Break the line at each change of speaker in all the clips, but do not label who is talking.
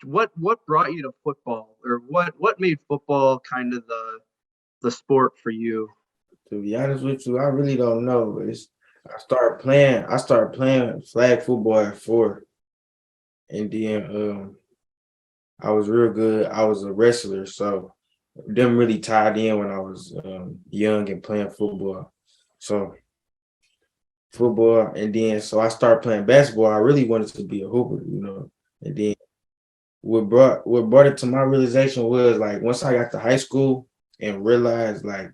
what brought you to football, or what made football kind of the sport for you?
To be honest with you, I really don't know. I started playing flag football at 4, and then I was real good. I was a wrestler, so them really tied in when I was young and playing football. So football, and then so I started playing basketball. I really wanted to be a hooper. And then what brought it to my realization was like once I got to high school and realized like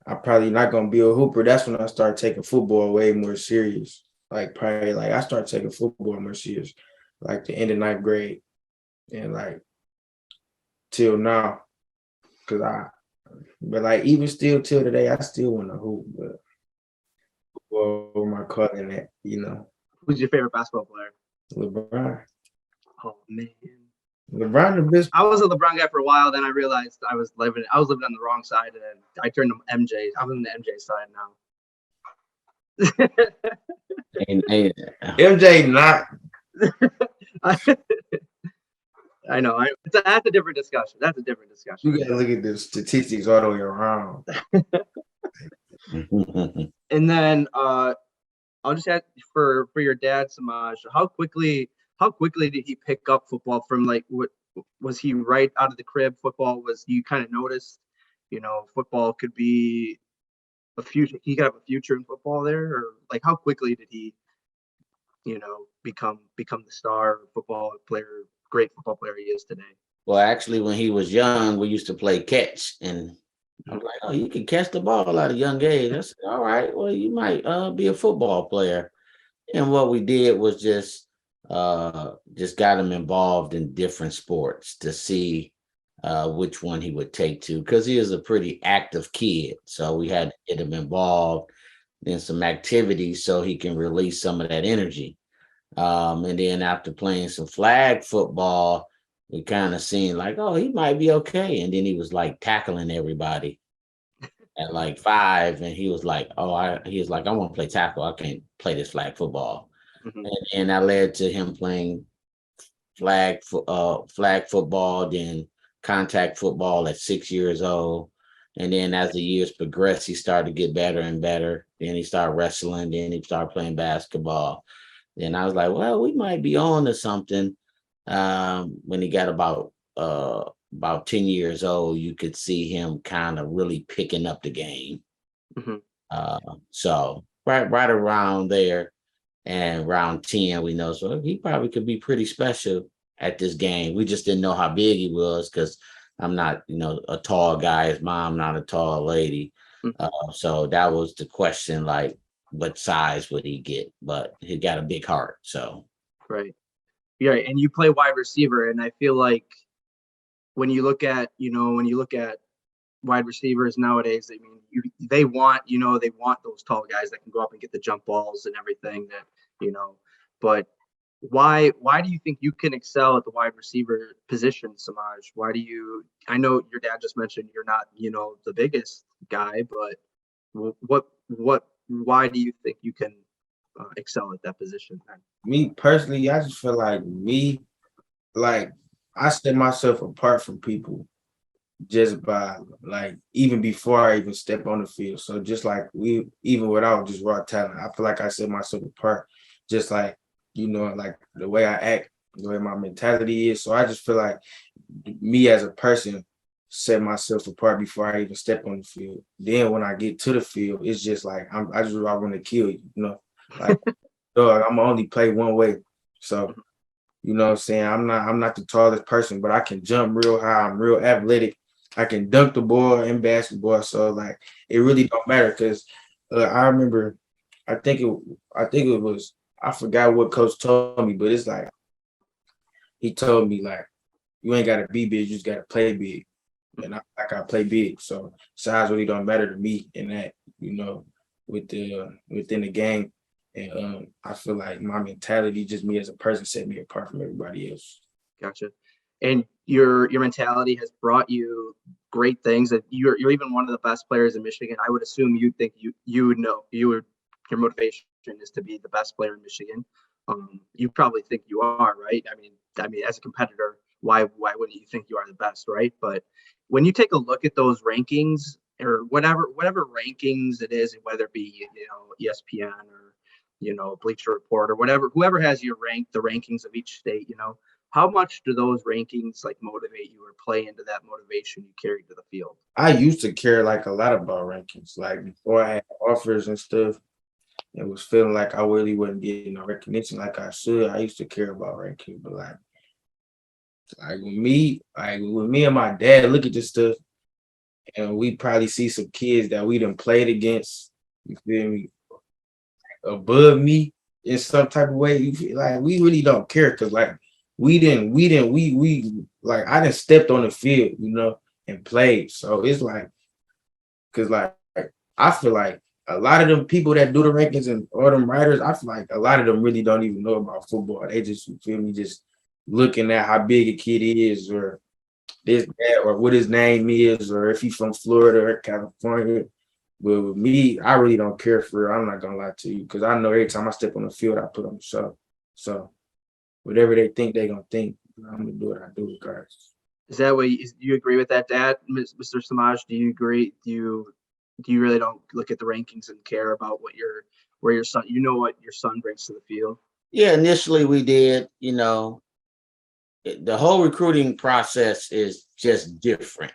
I'm probably not gonna be a hooper. That's when I started taking football way more serious. Like probably like I started taking football more serious, like the end of ninth grade and like till now. Cause but like even still till today, I still want to hoop. But what am I calling that?
Who's your favorite basketball player?
LeBron.
Oh man,
LeBron the best.
I was a LeBron guy for a while. Then I realized I was living on the wrong side, and then I turned to MJ. I'm on the MJ side now.
And
MJ not.
I know. That's a different discussion. That's a different discussion.
You gotta look at the statistics all the way around.
And then I'll just ask for your dad, Semaj. How quickly did he pick up football from like what was he right out of the crib? Football was you kind of noticed, football could be a future. He could have a future in football there, or like how quickly did he, become the star football player, great football player he is today?
Well, actually, when he was young, we used to play catch, and I was like, "Oh, you can catch the ball at a young age." I said, "All right, well, you might be a football player." And what we did was just got him involved in different sports to see which one he would take to, because he is a pretty active kid. So we had to get him involved in some activities so he can release some of that energy. And then after playing some flag football, we kind of seen like, oh, he might be okay. And then he was like tackling everybody at like 5, and he was like, I want to play tackle. I can't play this flag football.
Mhm.
And that led to him playing flag football, then contact football at 6 years old. And then as the years progressed, he started to get better and better. Then he started wrestling. Then he started playing basketball. Then I was like, well, we might be on to something. When he got about 10 years old, you could see him kind of really picking up the game.
Mhm.
Uh, so right around there, and round 10, we know so he probably could be pretty special at this game. We just didn't know how big he was because I'm not, a tall guy. His mom not a tall lady.
Mhm.
So that was the question, like, what size would he get? But he got a big heart. So
Right. Yeah, and you play wide receiver, and I feel like when you look at wide receivers nowadays, I mean, they want those tall guys that can go up and get the jump balls and everything that, you know, but why do you think you can excel at the wide receiver position, Semaj? I know your dad just mentioned you're not, the biggest guy, but why do you think you can excel at that position then?
Me personally, I just feel like I set myself apart from people just by like even before I even step on the field. So just like even without just raw talent, I feel like I set myself apart. Just like like the way I act, the way my mentality is. So I just feel like me as a person set myself apart before I even step on the field. Then when I get to the field, it's just like I want to kill you. Like dog, I'm only play one way. So what I'm saying? I'm not the tallest person, but I can jump real high. I'm real athletic. I can dunk the ball in basketball. So like it really don't matter because I remember I think it was I forgot what coach told me, but it's like he told me like you ain't gotta be big, you just gotta play big. And I play big. So size really don't matter to me in that, within the game. And I feel like my mentality, just me as a person, set me apart from everybody else.
Gotcha. And your mentality has brought you great things. That you're even one of the best players in Michigan. I would assume you think you would know your motivation is to be the best player in Michigan. You probably think you are, right? I mean, I mean, as a competitor, why wouldn't you think you are the best, right? But when you take a look at those rankings or whatever rankings it is, whether it be ESPN or Bleacher Report or whatever, whoever has the rankings of each state, how much do those rankings like motivate you or play into that motivation you carry to the field?
I used to care like a lot about rankings. Like before I had offers and stuff, it was feeling like I really wasn't getting no recognition like I should. I used to care about rankings, but with me and my dad look at this stuff, and we probably see some kids that we done played against, you feel me, above me in some type of way. You feel like we really don't care because like I done stepped on the field, and played. So it's like, cause like I feel like a lot of them people that do the rankings and all them writers, I feel like a lot of them really don't even know about football. They just, you feel me, just looking at how big a kid is or this, that, or what his name is, or if he's from Florida or California. But with me, I really don't care for it. I'm not gonna lie to you, because I know every time I step on the field, I put on the show. So whatever they think, they gonna think. I'm gonna do what I do regardless.
Is that way? Do you agree with that, Dad, Mr. Semaj? Do you agree? Do you really don't look at the rankings and care about what what your son brings to the field?
Yeah, initially we did. The whole recruiting process is just different.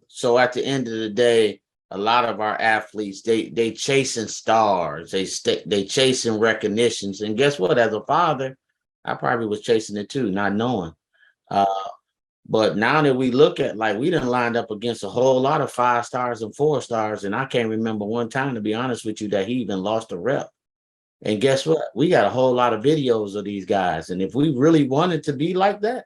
So at the end of the day, a lot of our athletes, they chasing stars, they chasing recognitions, and guess what? As a father, I probably was chasing it too, not knowing. But now that we look at, like, we done lined up against a whole lot of 5 stars and 4 stars, and I can't remember one time, to be honest with you, that he even lost a rep. And guess what? We got a whole lot of videos of these guys, and if we really wanted to be like that,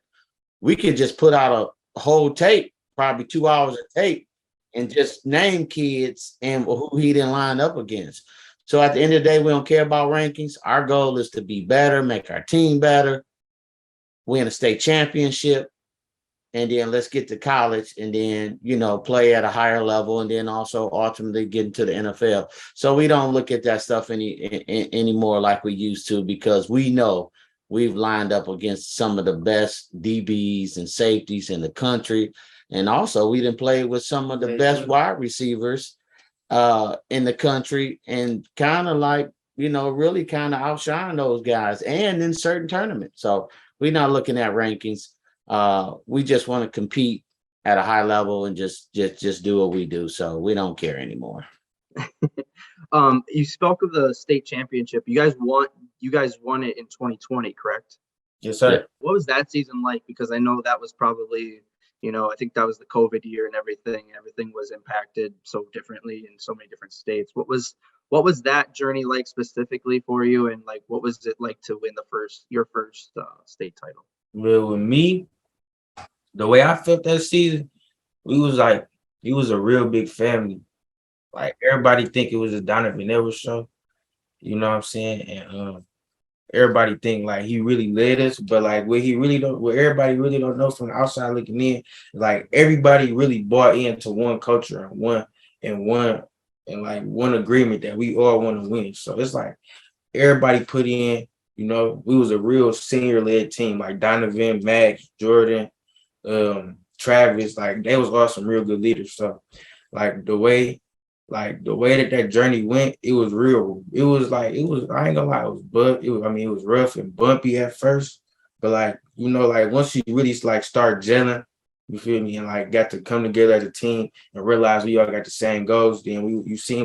we could just put out a whole tape, probably 2 hours of tape, and just name kids and who he didn't line up against. So at the end of the day, we don't care about rankings. Our goal is to be better, make our team better, win a state championship, and then let's get to college and then, play at a higher level, and then also ultimately get into the NFL. So we don't look at that stuff anymore like we used to, because we know we've lined up against some of the best DBs and safeties in the country. And also we didn't play with some of the best wide receivers in the country, and kind of like, really kind of outshine those guys and in certain tournaments. So we're not looking at rankings. We just want to compete at a high level and just do what we do. So we don't care anymore.
You spoke of the state championship. You guys won it in 2020, correct?
Yes, sir.
Yeah. What was that season like? Because I know that was probably, I think that was the COVID year and everything. Everything was impacted so differently in so many different states. What was that journey like specifically for you? And like, what was it like to win your first state title?
Well, with me, the way I felt that season, it was a real big family. Like everybody think it was a Donovan Edwards show, you know what I'm saying? And everybody think like he really led us, but like what everybody really don't know from the outside looking in, like everybody really bought into one culture and one agreement that we all want to win. So it's like everybody put in, we was a real senior led team, like Donovan, Max, Jordan, Travis, like they was all some real good leaders. So like the way that journey went, it was real. I ain't gonna lie, it was rough and bumpy at first, but like, once you really like start gelling, you feel me, and like got to come together as a team and realize we all got the same goals, then we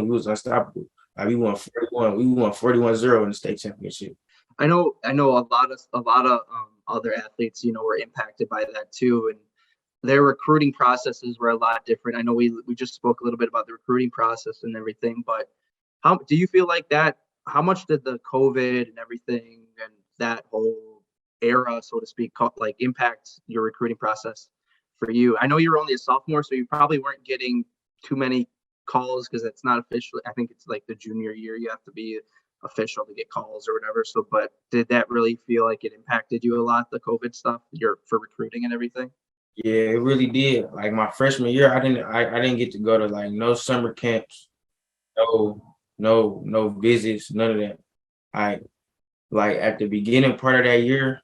was unstoppable. Like we won 41-0 in the state championship.
I know a lot of other athletes, were impacted by that too, and their recruiting processes were a lot different. I know we just spoke a little bit about the recruiting process and everything, but how do you feel like that? How much did the COVID and everything and that whole era, so to speak, like impact your recruiting process for you? I know you're only a sophomore, so you probably weren't getting too many calls because it's not official. I think it's like the junior year you have to be official to get calls or whatever. So, but did that really feel like it impacted you a lot, the COVID stuff, for recruiting and everything?
Yeah, it really did. Like my freshman year, I didn't get to go to like no summer camps, no visits, none of that. I like at the beginning part of that year,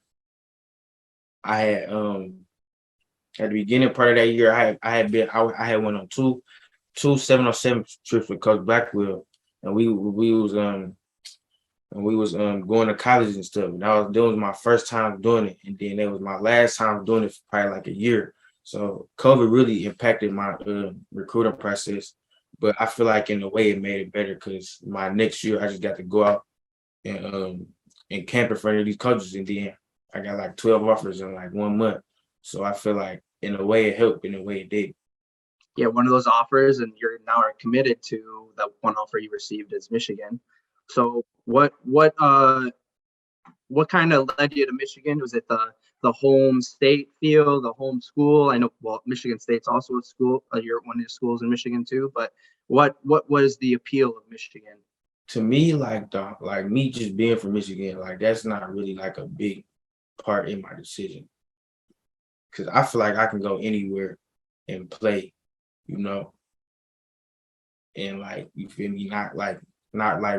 I had at the beginning part of that year, I had went on two 7-on-7 trips with Coach Blackwell, and we was going to college and stuff. And that was my first time doing it, and then that was my last time doing it for probably like a year. So COVID really impacted my recruiting process, but I feel like in a way it made it better because my next year I just got to go out and camp in front of these coaches, and then I got like 12 offers in like 1 month. So I feel like in a way it helped, in a way it did.
Yeah, one of those offers, and you're now are committed to the one offer you received is Michigan. So what kind of led you to Michigan? Was it the home state feel, the home school? I know, well, Michigan State's also a school. You're one of the schools in Michigan too. But what was the appeal of Michigan?
To me, like me just being from Michigan, like that's not really like a big part in my decision. Cause I feel like I can go anywhere and play, you know, and like you feel me, not like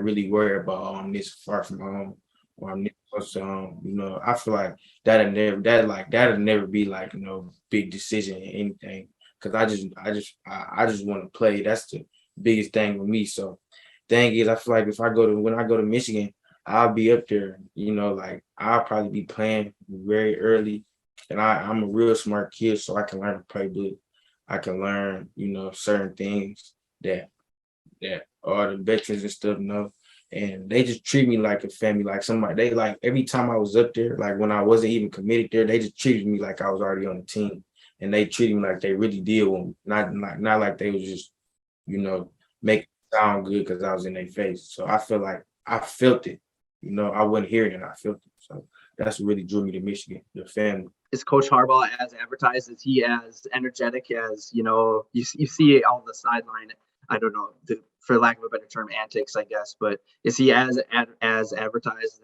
really worried about I'm this far from home or I'm this close to home. You know, I feel like that'll never be like, you know, big decision in anything. Cause I just want to play. That's the biggest thing with me. So thing is, I feel like when I go to Michigan, I'll be up there, you know, like I'll probably be playing very early. And I'm a real smart kid, so I can learn the playbook. I can learn, you know, certain things that all the veterans and stuff know. And they just treat me like a family, like somebody. They like every time I was up there, like when I wasn't even committed there, they just treated me like I was already on the team. And they treated me like they really did with me. Not like they was just, you know, make it sound good because I was in their face. So I feel like I felt it. You know, I wasn't hearing it, I felt it. So that's what really drew me to Michigan, the family.
Is Coach Harbaugh as advertised? Is he as energetic as, you know, you see all the sideline, I don't know, for lack of a better term, antics, I guess, but is he as advertised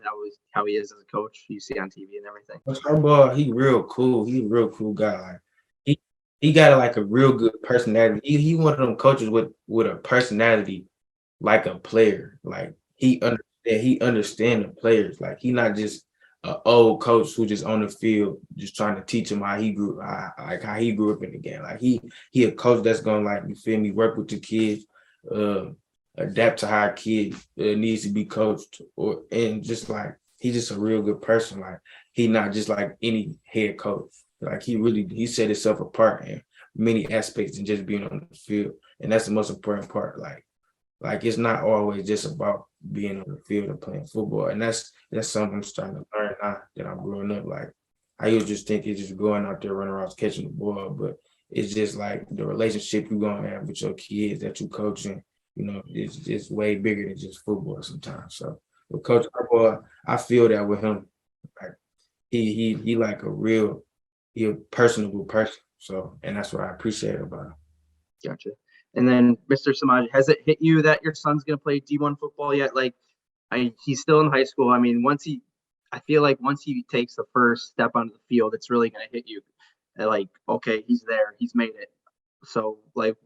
how he is as a coach you see on TV and everything?
Coach Harbaugh, he real cool. He a real cool guy. Like he got like a real good personality. He one of them coaches with a personality like a player. Like he understand the players. Like he not just an old coach who just on the field just trying to teach him how he grew up in the game. Like he a coach that's gonna, like, you feel me, work with the kids, adapt to how a kid needs to be coached, and just like he's just a real good person. Like he not just like any head coach. Like he set himself apart in many aspects than just being on the field, and that's the most important part. Like it's not always just about being on the field and playing football. And that's something I'm starting to learn now that I'm growing up. Like I used to just think it's just going out there running around catching the ball, but it's just like the relationship you're gonna have with your kids that you coaching, you know, it's just way bigger than just football sometimes. So with Coach Harbaugh, I feel that with him. Like he like he a personable person. So, and that's what I appreciate about him.
Gotcha. And then, Mr. Semaj, has it hit you that your son's going to play D1 football yet? Like, he's still in high school. I mean, I feel like once he takes the first step onto the field, it's really going to hit you. Like, okay, he's there, he's made it. So, like,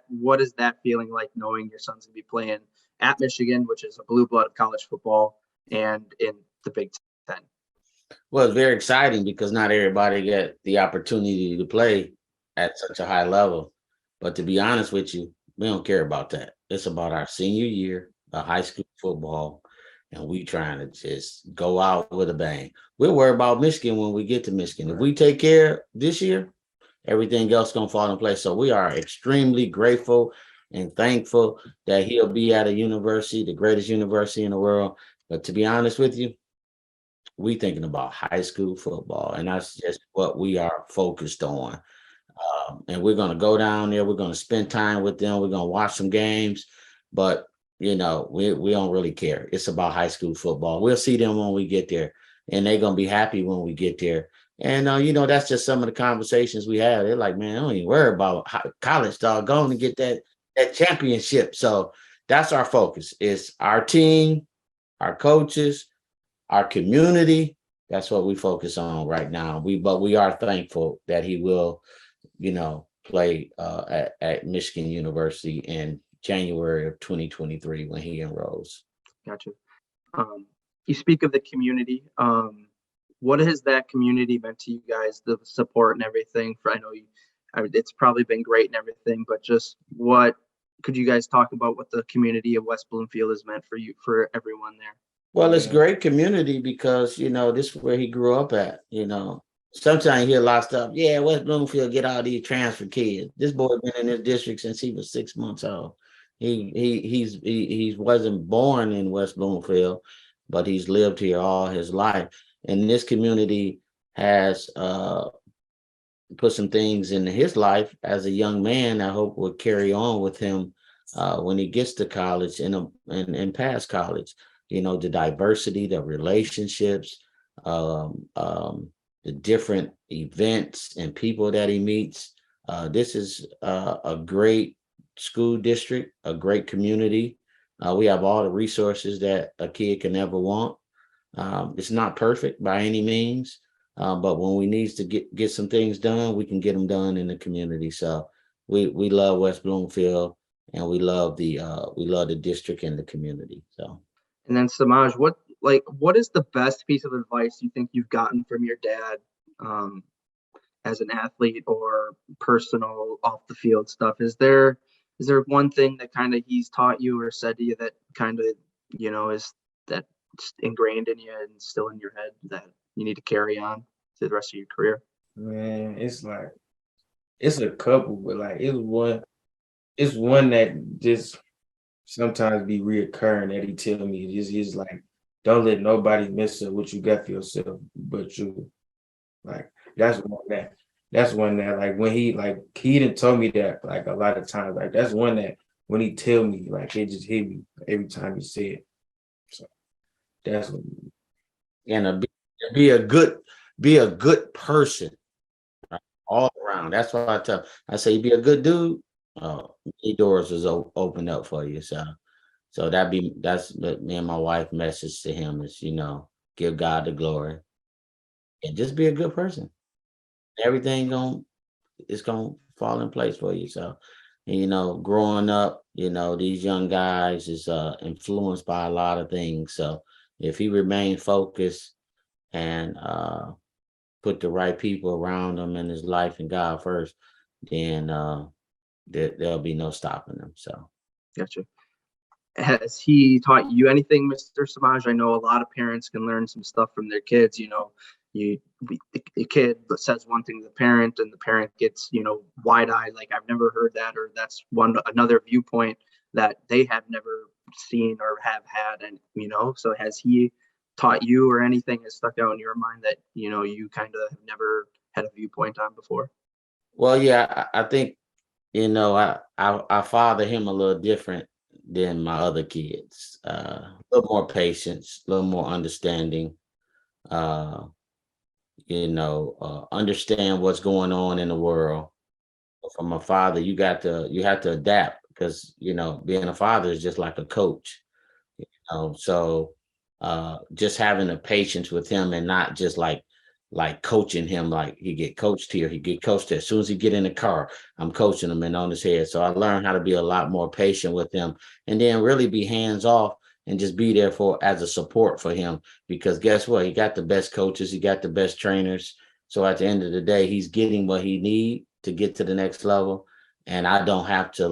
what is that feeling like, knowing your son's going to be playing at Michigan, which is a blue blood of college football, and in the Big Ten?
Well, it's very exciting because not everybody get the opportunity to play at such a high level. But to be honest with you, we don't care about that. It's about our senior year of high school football, and we trying to just go out with a bang. We'll worry about Michigan when we get to Michigan. If we take care this year, everything else gonna fall in place. So we are extremely grateful and thankful that he'll be at a university, the greatest university in the world. But to be honest with you, we thinking about high school football, and that's just what we are focused on. And we're going to go down there. We're going to spend time with them. We're going to watch some games, but you know, we don't really care. It's about high school football. We'll see them when we get there, and they're going to be happy when we get there. And you know, that's just some of the conversations we have. They're like, man, I don't even worry about college, dog. Going to get that championship. So that's our focus. It's our team, our coaches, our community. That's what we focus on right now. But we are thankful that he will, you know, play at Michigan University in January of 2023 when he enrolls.
Gotcha. You speak of the community. what has that community meant to you guys, the support and everything? It's probably been great and everything, but just what could you guys talk about what the community of West Bloomfield has meant for you, for everyone there?
Well, it's
Yeah.
great community because, this is where he grew up at, Sometimes you hear a lot of stuff. Yeah, West Bloomfield get all these transfer kids. This boy been in this district since he was 6 months old. He wasn't born in West Bloomfield, but he's lived here all his life. And this community has put some things in his life as a young man I hope will carry on with him when he gets to college and past college. The diversity, the relationships, the different events and people that he meets. This is a great school district, a great community. We have all the resources that a kid can ever want. It's not perfect by any means, but when we need to get some things done, we can get them done in the community. So we love West Bloomfield, and we love the district and the community. So.
And then Semaj, what is the best piece of advice you think you've gotten from your dad as an athlete or personal off the field stuff? Is there one thing that kind of he's taught you or said to you that kind of, is that ingrained in you and still in your head that you need to carry on to the rest of your career?
Man, it's a couple, but it's one that just sometimes be reoccurring that he tell me. He's like, don't let nobody mess up what you got for yourself but you. Like that's one that like when he didn't tell me that like a lot of times. Like that's one that when he tell me, like it just hit me every time he say it. So that's what.
And be a good person, right, all around. That's what I say be a good dude. The doors is open up for you. So that's what me and my wife message to him is, give God the glory and just be a good person. Everything is gonna fall in place for you. So, and, growing up, these young guys is influenced by a lot of things. So if he remained focused and put the right people around him in his life and God first, then there'll be no stopping him. So,
gotcha. Has he taught you anything, Mr. Semaj? I know a lot of parents can learn some stuff from their kids. The kid says one thing to the parent, and the parent gets, wide-eyed, like I've never heard that, or that's another viewpoint that they have never seen or have had, and So has he taught you or anything that stuck out in your mind that you kind of have never had a viewpoint on before?
Well, yeah, I think I father him a little different than my other kids. A little more patience, a little more understanding. Understand what's going on in the world. From a father, you have to adapt because being a father is just like a coach. So just having a patience with him and not just like coaching him like he get coached here, he get coached there. As soon as he get in the car, I'm coaching him and on his head. So I learned how to be a lot more patient with him and then really be hands off and just be there as a support for him, because guess what? He got the best coaches, he got the best trainers. So at the end of the day, he's getting what he need to get to the next level. And I don't have to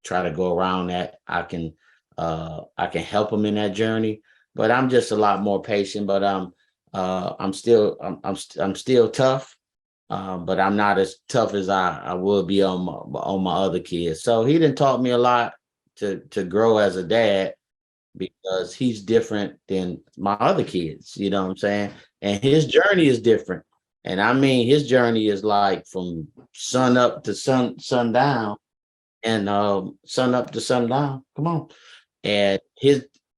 try to go around that. I can help him in that journey, but I'm just a lot more patient. But I'm still tough, but I'm not as tough as I would be on my other kids. So he done taught me a lot to grow as a dad, because he's different than my other kids. You know what I'm saying? And his journey is different. And I mean, his journey is like from sun up to sundown, and sun up to sundown. Come on, and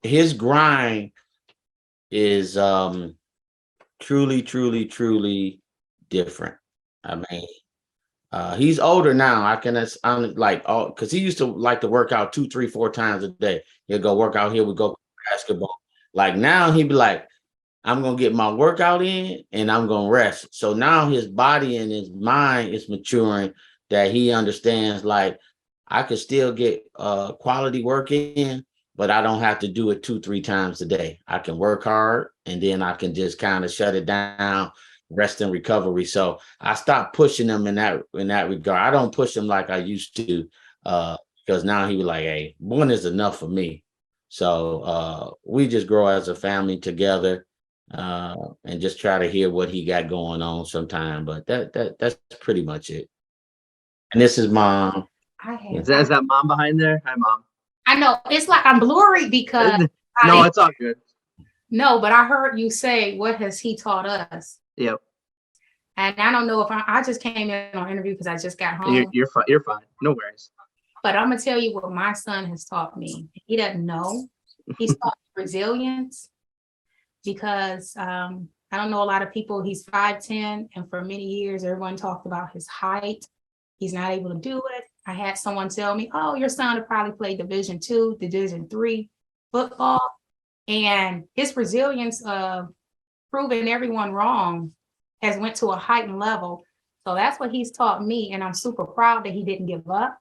his grind is truly, truly, truly different. I mean, he's older now. I'm like, because he used to like to work out 2, 3, 4 times a day. He'll go work out here. We go basketball. Like now he'd be like, I'm going to get my workout in and I'm going to rest. So now his body and his mind is maturing, that he understands like I could still get quality work in, but I don't have to do it 2-3 times a day. I can work hard and then I can just kind of shut it down, rest and recovery. So I stopped pushing them in that regard. I don't push them like I used to, because now he was like, hey, one is enough for me. So we just grow as a family together, and just try to hear what he got going on sometime. But that's pretty much it. And this is Mom.
Is that mom behind there? Hi, Mom.
I know it's like I'm blurry because
no, it's all good.
No, but I heard you say, what has he taught us?
Yep.
And I don't know if I just came in on interview because I just got home.
You're fine. You're fine. No worries.
But I'm gonna tell you what my son has taught me. He doesn't know. He's taught me resilience because I don't know a lot of people. He's 5'10", and for many years everyone talked about his height. He's not able to do it. I had someone tell me, "Oh, your son would probably play Division II, Division III football," and his resilience of proving everyone wrong has went to a heightened level. So that's what he's taught me, and I'm super proud that he didn't give up,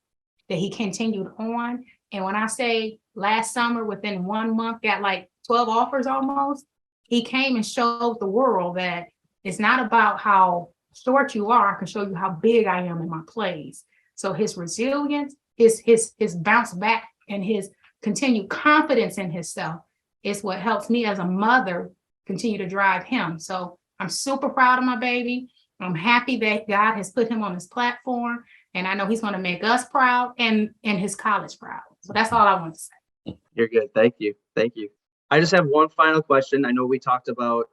that he continued on. And when I say last summer, within 1 month, got like 12 offers almost, he came and showed the world that it's not about how short you are. I can show you how big I am in my plays. So his resilience, his bounce back, and his continued confidence in himself is what helps me as a mother continue to drive him. So I'm super proud of my baby. I'm happy that God has put him on this platform, and I know he's going to make us proud and his college proud. So that's all I want to say.
You're good. Thank you. Thank you. I just have one final question. I know we talked about,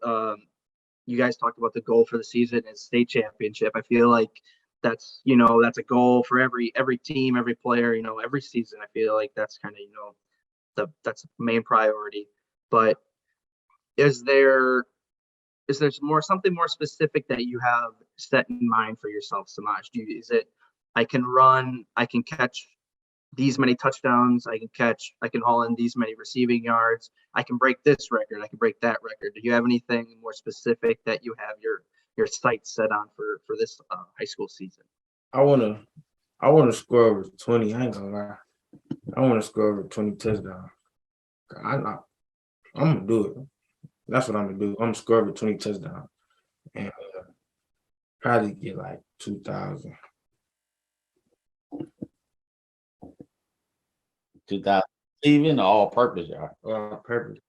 you guys talked about the goal for the season is state championship. I feel like that's a goal for every team, every player, every season. I feel like that's kind of, that's the main priority. But is there something more specific that you have set in mind for yourself, Semaj? Is it, I can catch these many touchdowns, I can haul in these many receiving yards, I can break this record, I can break that record? Do you have anything more specific that you have your sights set on for this high school season?
I wanna score over 20. I ain't gonna lie. I wanna score over 20 touchdowns. I'm gonna do it. That's what I'm gonna do. I'm gonna score over 20 touchdowns and probably get like 2,000.
2,000 even all purpose yard.
All purpose.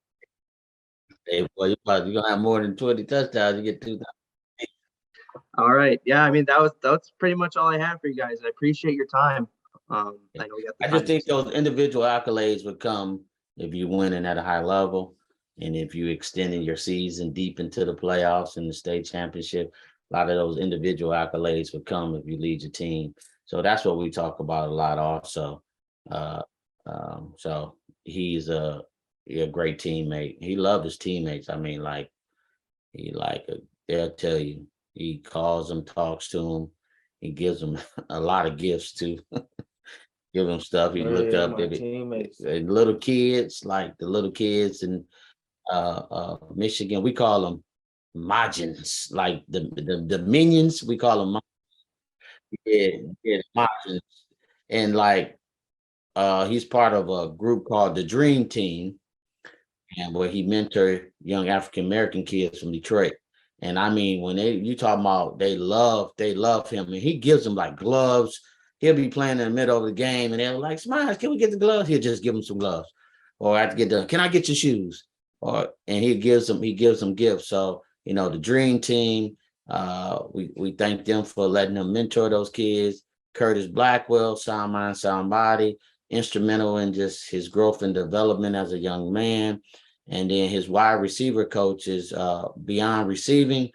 Hey, boy, you're gonna have more than 20 touchdowns. You get 2,000.
All right. Yeah, I mean that's pretty much all I have for you guys. I appreciate your time. I know we got.
I just think those individual accolades would come if you winning at a high level, and if you extending your season deep into the playoffs and the state championship. A lot of those individual accolades would come if you lead your team. So that's what we talk about a lot also. So he's a great teammate. He loves his teammates. I mean, they'll tell you, he calls them, talks to them. He gives them a lot of gifts too. Give them stuff. He looked up the little kids, like the little kids in Michigan. We call them Majins, like the minions. We call them Majins. And like he's part of a group called the Dream Team, and where he mentored young African American kids from Detroit. And I mean, when you talking about they love him, and he gives them like gloves. He'll be playing in the middle of the game, and they're like, "Smiles, can we get the gloves?" He'll just give them some gloves, or I have to get done. Can I get your shoes? And he gives them gifts. So the Dream Team, we thank them for letting them mentor those kids. Curtis Blackwell, Sound Mind, Sound Body, instrumental in just his growth and development as a young man. And then his wide receiver coach is Beyond Receiving,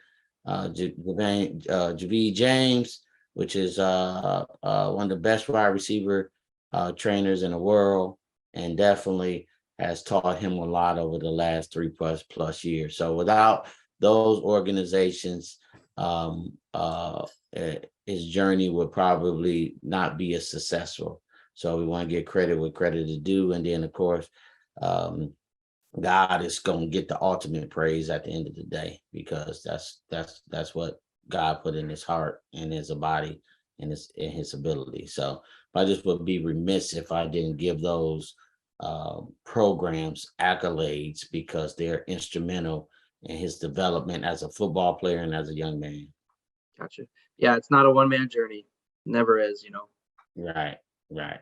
Javid James, which is one of the best wide receiver trainers in the world, and definitely has taught him a lot over the last 3+ years. So without those organizations, his journey would probably not be as successful. So we want to give credit where credit is due. And then, of course, God is going to get the ultimate praise at the end of the day, because that's what God put in his heart and his body and his ability. So I just would be remiss if I didn't give those programs accolades because they're instrumental in his development as a football player and as a young man.
Gotcha. Yeah, it's not a one-man journey. Never is, you know.
Right, right.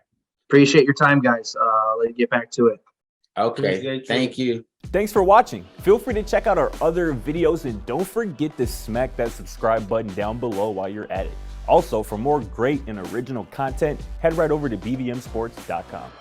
Appreciate your time, guys. Let's get back to it.
Okay, thank you.
Thanks for watching. Feel free to check out our other videos and don't forget to smack that subscribe button down below while you're at it. Also, for more great and original content, head right over to bvmsports.com.